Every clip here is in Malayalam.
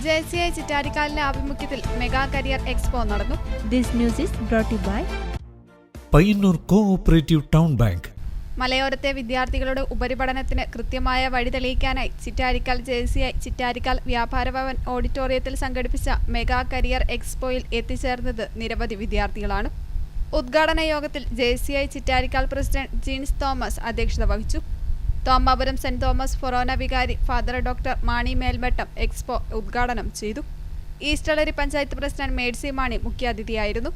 JCI ചിറ്റാരിക്കാലിന്റെ ആഭിമുഖ്യത്തിൽ മെഗാ കരിയർ എക്സ്പോ നടന്നു. This news is brought to you by Payyanur cooperative town bank. മലയോരത്തെ വിദ്യാർത്ഥികളുടെ ഉപരിപഠനത്തിന് കൃത്യമായ വഴി തെളിയിക്കാനായി ചിറ്റാരിക്കാൽ JCI ചിറ്റാരിക്കാൽ വ്യാപാര ഭവൻ ഓഡിറ്റോറിയത്തിൽ സംഘടിപ്പിച്ച മെഗാ കരിയർ എക്സ്പോയിൽ എത്തിച്ചേർന്നത് നിരവധി വിദ്യാർത്ഥികളാണ്. ഉദ്ഘാടന യോഗത്തിൽ JCI ചിറ്റാരിക്കാൽ പ്രസിഡന്റ് ജീൻസ് തോമസ് അധ്യക്ഷത വഹിച്ചു. തോമാപുരം സെന്റ് തോമസ് ഫൊറോന വികാരി father doctor Mani Melmattam expo ഉദ്ഘാടനം ചെയ്തു. ഈസ്റ്റളരി പഞ്ചായത്ത് പ്രസിഡന്റ് മേഴ്സി മാണി മുഖ്യാതിഥിയായിരുന്നു.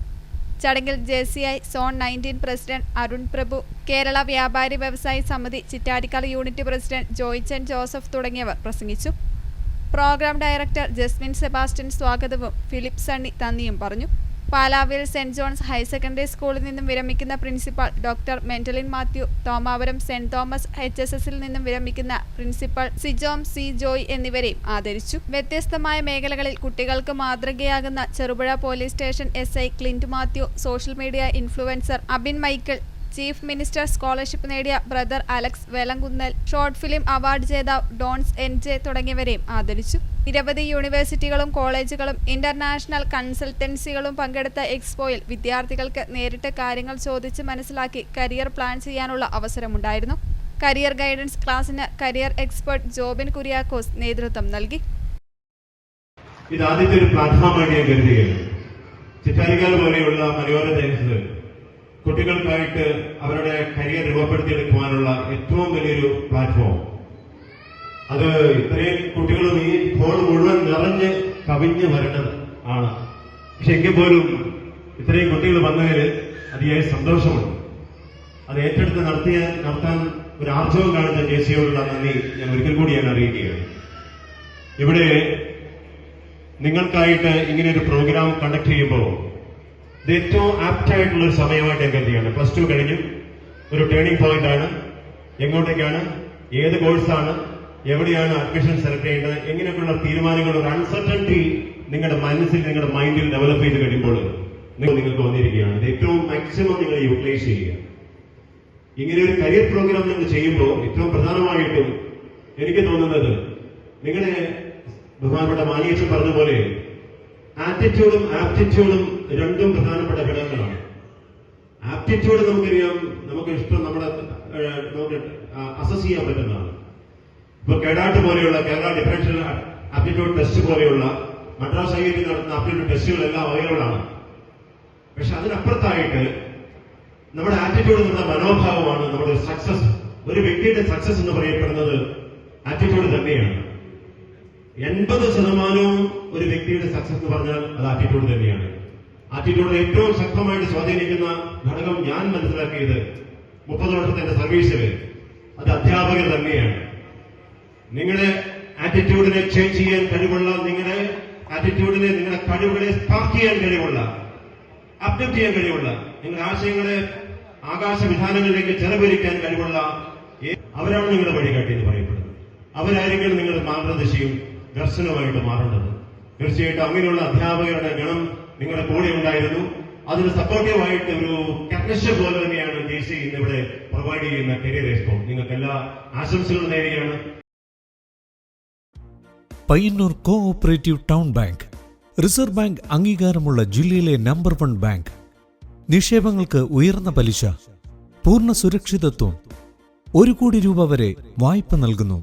ചടങ്ങിൽ JCI zone 19 president Arun Prabhu, Kerala Vyapari Vyavasayi Samithi Chittarikkal unit president Joychan Joseph തുടങ്ങിയവർ പ്രസംഗിച്ചു. പ്രോഗ്രാം ഡയറക്ടർ ജസ്മിൻ സെബാസ്റ്റ്യൻ സ്വാഗതവും ഫിലിപ്പ് സണ്ണി നന്ദിയും പറഞ്ഞു. പാലാവിൽ സെന്റ് ജോൺസ് ഹയർ സെക്കൻഡറി സ്കൂളിൽ നിന്നും വിരമിക്കുന്ന principal doctor Mentalin Mathew, Thomapuram saint Thomas HSSൽ നിന്നും വിരമിക്കുന്ന പ്രിൻസിപ്പൽ സിജോം സി ജോയ് എന്നിവരെയും ആദരിച്ചു. വ്യത്യസ്തമായ മേഖലകളിൽ കുട്ടികൾക്ക് മാതൃകയാകുന്ന Cherupuzha police station SI Clint Mathew, social media influencer Abin Michael, chief minister scholarship നേടിയ brother Alex Velankunnel, short film award ജേതാവ് ഡോൺസ് NJ തുടങ്ങിയവരെയും ആദരിച്ചു. നിരവധി യൂണിവേഴ്സിറ്റികളും കോളേജുകളും ഇന്റർനാഷണൽ കൺസൾട്ടൻസികളും പങ്കെടുത്ത എക്സ്പോയിൽ വിദ്യാർത്ഥികൾക്ക് നേരിട്ട് കാര്യങ്ങൾ ചോദിച്ച് മനസ്സിലാക്കി കരിയർ പ്ലാൻ ചെയ്യാനുള്ള അവസരമുണ്ടായിരുന്നു. കരിയർ ഗൈഡൻസ് ക്ലാസിന് കരിയർ എക്സ്പെർട്ട് ജോബിൻ കുര്യാക്കോസ് നേതൃത്വം നൽകി. ഇത് ആദ്യത്തെ ഒരു പ്ലാറ്റ്ഫോമായി ഞാൻ കരുതുകയാണ്. ചിറ്റാരിക്കാൽ പോലെയുള്ള മലയോര ദേശത്ത് കുട്ടികൾക്കായിട്ട് അവരുടെ കരിയർ രൂപപ്പെടുത്തിയെടുക്കുവാനുള്ള ഏറ്റവും വലിയൊരു പ്ലാറ്റ്ഫോം. അത് ഇത്രയും കുട്ടികളും ഈ ഹോൾ മുഴുവൻ നിറഞ്ഞ് കവിഞ്ഞ് വരേണ്ടത് ആണ്. പക്ഷെ എങ്കിൽ പോലും ഇത്രയും കുട്ടികൾ വന്നതിൽ അതിയായ സന്തോഷമുണ്ട്. അത് ഏറ്റെടുത്ത് നടത്താൻ ഒരു ആർജവം കാണിച്ച JCIയോടുള്ള നന്ദി ഞാൻ ഒരിക്കൽ കൂടി ഞാൻ അറിയിക്കുകയാണ്. ഇവിടെ നിങ്ങൾക്കായിട്ട് ഇങ്ങനെ ഒരു പ്രോഗ്രാം കണ്ടക്ട് ചെയ്യുമ്പോൾ ഇത് ഏറ്റവും ആപ്റ്റായിട്ടുള്ള ഒരു സമയമായിട്ട് ഞാൻ കരുതുകയാണ്. +2 കഴിഞ്ഞു, ഒരു ടേണിംഗ് പോയിന്റ് ആണ്. എങ്ങോട്ടേക്കാണ്, ഏത് കോഴ്സാണ്, എവിടെയാണ് അഡ്മിഷൻ സെലക്ട് ചെയ്യേണ്ടത്, എങ്ങനെയൊക്കെയുള്ള തീരുമാനങ്ങളുടെ ഒരു അൺസർട്ടനിറ്റി നിങ്ങളുടെ മനസ്സിൽ, നിങ്ങളുടെ മൈൻഡിൽ ഡെവലപ്പ് ചെയ്ത് കഴിയുമ്പോൾ നിങ്ങൾക്ക് വന്നിരിക്കുകയാണ്. ഇത് ഏറ്റവും മാക്സിമം നിങ്ങൾ യൂട്ടിലൈസ് ചെയ്യുക. ഇങ്ങനെ ഒരു കരിയർ പ്രോഗ്രാം നിങ്ങൾ ചെയ്യുമ്പോൾ ഏറ്റവും പ്രധാനമായിട്ടും എനിക്ക് തോന്നുന്നത് നിങ്ങളുടെ ബഹുമാനപ്പെട്ട മാനിയച്ചൻ പറഞ്ഞതുപോലെ ആറ്റിറ്റ്യൂഡും ആപ്റ്റിറ്റ്യൂഡും രണ്ടും പ്രധാനപ്പെട്ട ഘടകങ്ങളാണ്. ആപ്റ്റിറ്റ്യൂഡ് നമുക്കറിയാം, നമുക്ക് ഇഷ്ടം നമുക്ക് അസസ് ചെയ്യാൻ പറ്റുന്നതാണ്. ഇപ്പൊ കേഡാട്ട് പോലെയുള്ള കേരള ഡിഫറൻഷ്യൽ ആപ്റ്റിറ്റ്യൂഡ് ടെസ്റ്റ് പോലെയുള്ള മദ്രാസ് IIT നടത്തുന്ന ആപ്റ്റിറ്റ്യൂഡ് ടെസ്റ്റുകളെല്ലാം അവൈലബിൾ ആണ്. പക്ഷെ അതിനപ്പുറത്തായിട്ട് നമ്മുടെ ആറ്റിറ്റ്യൂഡ്, നമ്മുടെ മനോഭാവമാണ് നമ്മുടെ സക്സസ്. ഒരു വ്യക്തിയുടെ സക്സസ് എന്ന് പറയപ്പെടുന്നത് ആറ്റിറ്റ്യൂഡ് തന്നെയാണ്. 80% ഒരു വ്യക്തിയുടെ സക്സസ് എന്ന് പറഞ്ഞാൽ അത് ആറ്റിറ്റ്യൂഡ് തന്നെയാണ്. ആറ്റിറ്റ്യൂഡ് ഏറ്റവും ശക്തമായിട്ട് സ്വാധീനിക്കുന്ന ഘടകം ഞാൻ മനസ്സിലാക്കിയത് 30 വർഷത്തെ എന്റെ സർവീസിൽ അത് അധ്യാപകർ തന്നെയാണ്. നിങ്ങളുടെ ആറ്റിറ്റ്യൂഡിനെ ചേഞ്ച് ചെയ്യാൻ കഴിവുള്ള, നിങ്ങളുടെ ആറ്റിറ്റ്യൂഡിനെ, നിങ്ങളുടെ കഴിവുകളെ സ്പാർക്ക് ചെയ്യാൻ കഴിവുള്ള, അപ്ഡേറ്റ് ചെയ്യാൻ കഴിവുള്ള, നിങ്ങളുടെ ആശയങ്ങളെ ആകാശവിധാനങ്ങളിലേക്ക് ചെലവഴിക്കാൻ കഴിവുള്ള അവരാണ് നിങ്ങളുടെ വഴികാട്ടി എന്ന് പറയപ്പെടുന്നത്. അവരായിരിക്കും നിങ്ങളുടെ മാർഗദർശിയും ദർശനമായിട്ട് മാറേണ്ടത്. തീർച്ചയായിട്ടും അങ്ങനെയുള്ള അധ്യാപകരുടെ ഗണം നിങ്ങളുടെ കൂടെ ഉണ്ടായിരുന്നു. അതിന് സപ്പോർട്ടീവായിട്ട് ഒരു ടെക്നീഷ്യൻ പോലെ തന്നെയാണ് JCI ഇന്നിവിടെ പ്രൊവൈഡ് ചെയ്യുന്ന കരിയർ എക്സ്പോ. നിങ്ങൾക്ക് എല്ലാ ആശംസകളും നേരുകയാണ്. Payyanur cooperative town bank, reserve bank അംഗീകാരമുള്ള ജില്ലയിലെ നമ്പർ 1 ബാങ്ക്. നിക്ഷേപങ്ങൾക്ക് ഉയർന്ന പലിശ, പൂർണ്ണ സുരക്ഷിതത്വം, 1 കോടി രൂപ വരെ വായ്പ നൽകുന്നു.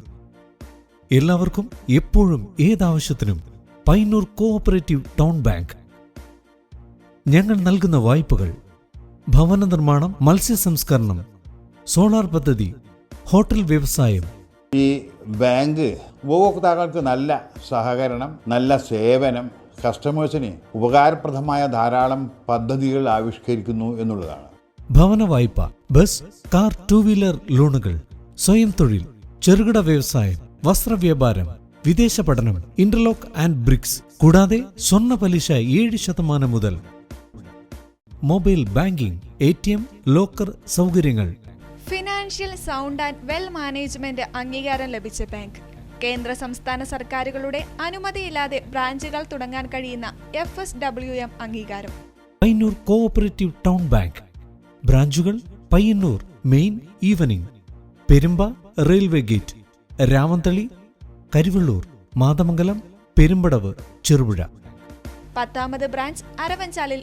എല്ലാവർക്കും എപ്പോഴും ഏതാവശ്യത്തിനും പയ്യന്നൂർ കോഓപ്പറേറ്റീവ് ടൗൺ ബാങ്ക്. ഞങ്ങൾ നൽകുന്ന വായ്പകൾ ഭവന നിർമ്മാണം, മത്സ്യ സംസ്കരണം, സോളാർ പദ്ധതി, ഹോട്ടൽ വ്യവസായം. ഈ ബാങ്ക് ഉപഭോക്താക്കൾക്ക് നല്ല സഹകരണം, നല്ല സേവനം, കസ്റ്റമേഴ്സിന് ഉപകാരപ്രദമായ ധാരാളം പദ്ധതികൾ ആവിഷ്കരിക്കുന്നു എന്നുള്ളതാണ്. ഭവന വായ്പ, ബസ്, കാർ, 2 വീലർ ലോണുകൾ, സ്വയം തൊഴിൽ, ചെറുകിട വ്യവസായം, വസ്ത്രവ്യാപാരം, വിദേശ പഠനം, ഇന്റർലോക്ക് ആൻഡ് ബ്രിക്സ്, കൂടാതെ സ്വർണ്ണ പലിശ 7% മുതൽ. മൊബൈൽ ബാങ്കിംഗ്, ATM, ലോക്കർ സൗകര്യങ്ങൾ. Financial sound and well management അംഗീകാരം ലഭിച്ച ബാങ്ക്. കേന്ദ്ര സംസ്ഥാന സർക്കാരുകളുടെ അനുമതിയില്ലാതെ ബ്രാഞ്ചുകൾ തുടങ്ങാൻ കഴിയുന്ന FSWM അംഗീകാരം. Payyanur cooperative town bank. ബ്രാഞ്ചുകൾ Payyanur main evening, Perumba railway gate, Ramanthali, Karivellur, Mathamangalam, Perumbadavu, Cherupuzha. 10ാമത് ബ്രാഞ്ച് അരവഞ്ചാലിൽ